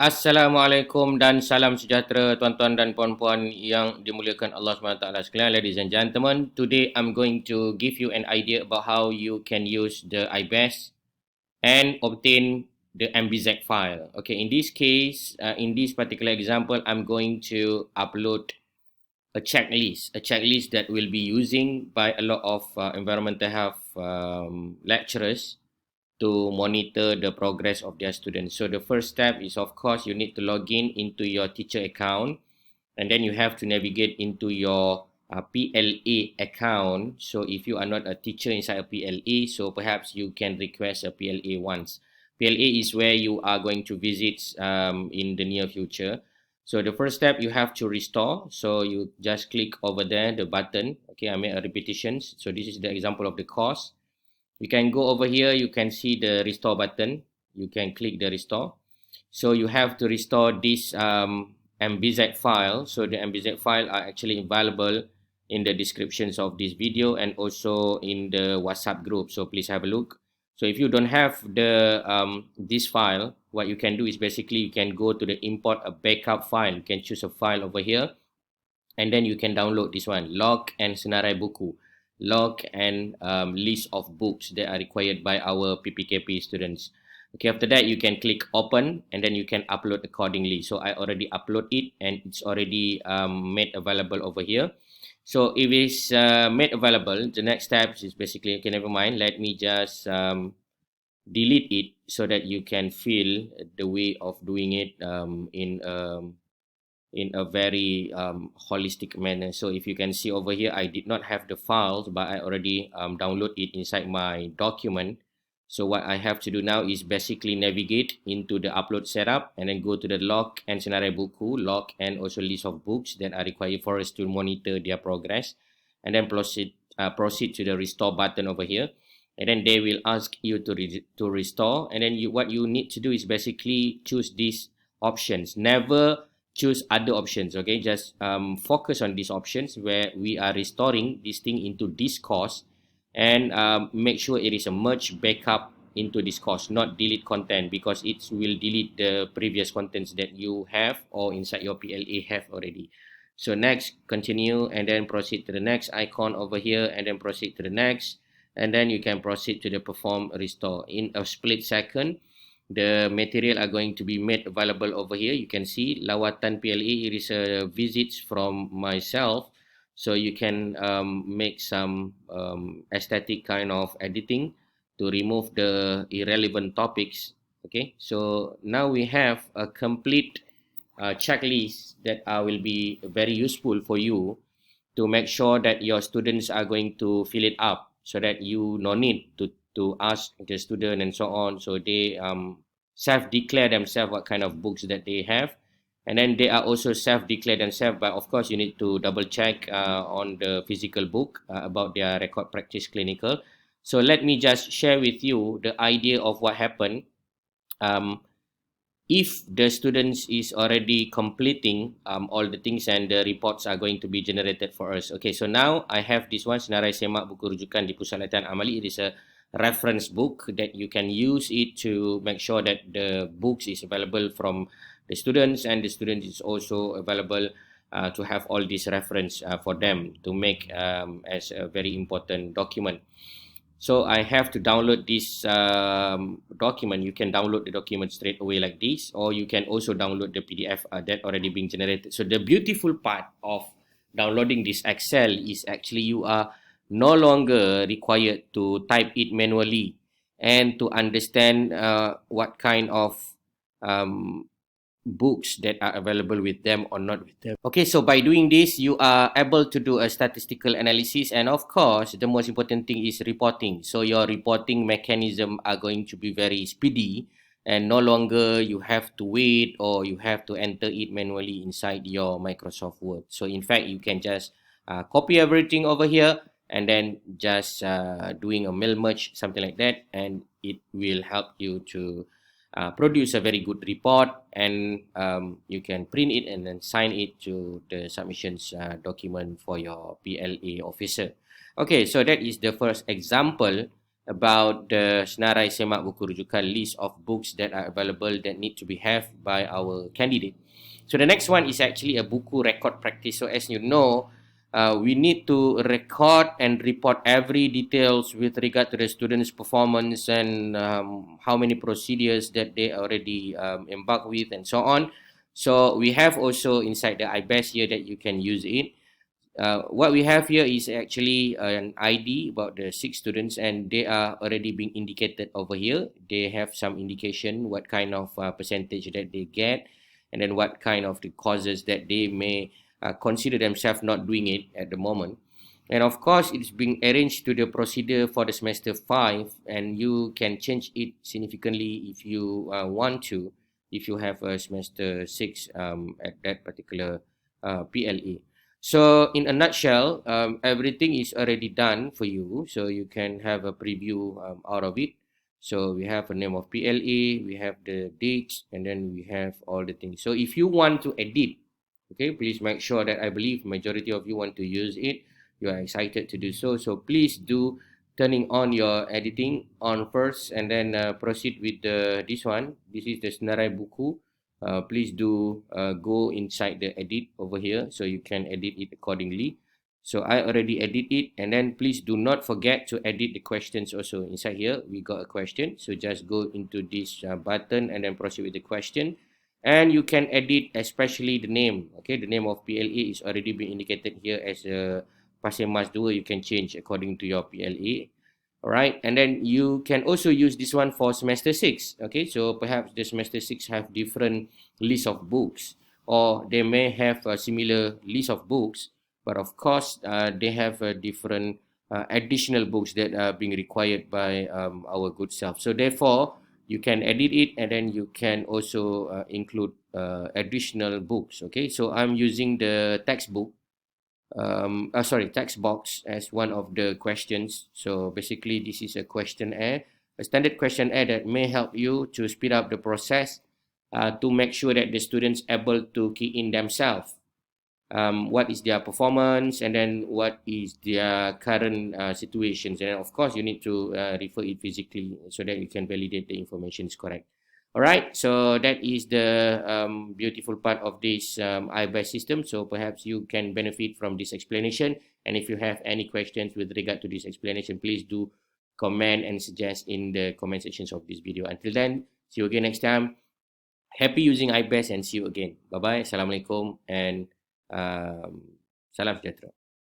Assalamualaikum dan salam sejahtera tuan-tuan dan puan-puan yang dimuliakan Allah SWT sekalian. Ladies and gentlemen, today I'm going to give you an idea about how you can use the IBES and obtain the MBZ file. Okay, in this case, in this particular example, I'm going to upload a checklist that will be using by a lot of environmental health lecturers to monitor the progress of their students. So the first step is, of course, you need to log in into your teacher account, and then you have to navigate into your PLA account. So if you are not a teacher inside a PLA, so perhaps you can request a PLA once. PLA is where you are going to visit in the near future. So the first step, you have to restore. So you just click over there, the button. Okay, I made a repetition. So this is the example of the course. You can go over here, you can see the restore button. You can click the restore. So you have to restore this MBZ file. So the MBZ file are actually available in the descriptions of this video and also in the WhatsApp group. So please have a look. So if you don't have the this file, what you can do is basically you can go to the import a backup file. You can choose a file over here, and then you can download this one, log and Senarai Buku. Log and list of books that are required by our PPKP students. Okay, after that you can click open and then you can upload accordingly. So I already upload it and it's already made available over here. So if it's made available, the next step is basically, okay, never mind, let me just delete it so that you can feel the way of doing it in a very holistic manner. So if you can see over here, I did not have the files, but I already download it inside my document. So what I have to do now is basically navigate into the upload setup and then go to the log and Senarai Buku, log and also list of books that are required for us to monitor their progress, and then proceed to the restore button over here. And then they will ask you to restore, and then what you need to do is basically choose these options. Never choose other options. Okay, just focus on these options where we are restoring this thing into this course, and make sure it is a merge backup into this course, not delete content, because it will delete the previous contents that you have or inside your PLA have already. So next, continue, and then proceed to the next icon over here, and then proceed to the next, and then you can proceed to the perform restore. In a split second, the material are going to be made available over here. You can see Lawatan PLA, it is a visits from myself. So you can make some aesthetic kind of editing to remove the irrelevant topics. Okay, so now we have a complete checklist that will be very useful for you to make sure that your students are going to fill it up, so that you no need to ask the student and so on. So they self-declare themselves what kind of books that they have, and then they are also self-declare themselves. But of course, you need to double check on the physical book about their record practice clinical. So let me just share with you the idea of what happened if the students is already completing all the things, and the reports are going to be generated for us. Okay, so now I have this one, Senarai Semak Buku Rujukan di Pusat Latihan Amali. It is a reference book that you can use it to make sure that the books is available from the students, and the students is also available to have all this reference for them to make as a very important document. So I have to download this document. You can download the document straight away like this, or you can also download the PDF that already being generated. So the beautiful part of downloading this Excel is actually you are no longer required to type it manually and to understand what kind of books that are available with them or not with them. Okay, so by doing this, you are able to do a statistical analysis, and of course, the most important thing is reporting. So your reporting mechanism are going to be very speedy, and no longer you have to wait or you have to enter it manually inside your Microsoft Word. So in fact, you can just copy everything over here and then just doing a mail merge, something like that, and it will help you to produce a very good report, and you can print it and then sign it to the submissions document for your PLA officer. Okay, so that is the first example about the Senarai Semak Buku Rujukan list of books that are available that need to be have by our candidate. So the next one is actually a Buku record practice. So as you know, we need to record and report every details with regard to the students' performance and how many procedures that they already embarked with and so on. So we have also inside the IBES here that you can use it. What we have here is actually an ID about the 6 students, and they are already being indicated over here. They have some indication what kind of percentage that they get, and then what kind of the causes that they may consider themselves not doing it at the moment. And of course, it's being arranged to the procedure for the semester 5, and you can change it significantly if you want to, if you have a semester 6 at that particular PLA. So in a nutshell, everything is already done for you, so you can have a preview out of it. So we have a name of PLA, we have the dates, and then we have all the things. So if you want to edit, okay, please make sure that I believe majority of you want to use it. You are excited to do so. So please do turning on your editing on first, and then proceed with this one. This is the Senarai Buku. Please do go inside the edit over here so you can edit it accordingly. So I already edit it, and then please do not forget to edit the questions also inside here. We got a question, so just go into this button and then proceed with the question, and you can edit especially the name. Okay, the name of PLA is already been indicated here as a Pasir Mas 2. You can change according to your PLA. All right, and then you can also use this one for semester 6. Okay, so perhaps the semester 6 have different list of books, or they may have a similar list of books, but of course they have a different additional books that are being required by our good self. So therefore you can edit it, and then you can also include additional books. Okay, so I'm using the textbook, text box as one of the questions. So basically this is a questionnaire, a standard questionnaire that may help you to speed up the process, to make sure that the students able to key in themselves what is their performance, and then what is their current situations, and of course you need to refer it physically so that you can validate the information is correct. All right, so that is the beautiful part of this IBES system. So perhaps you can benefit from this explanation, and if you have any questions with regard to this explanation, please do comment and suggest in the comment sections of this video. Until then, see you again next time. Happy using IBES, and see you again. Bye bye. Assalamualaikum and salam sejahtera.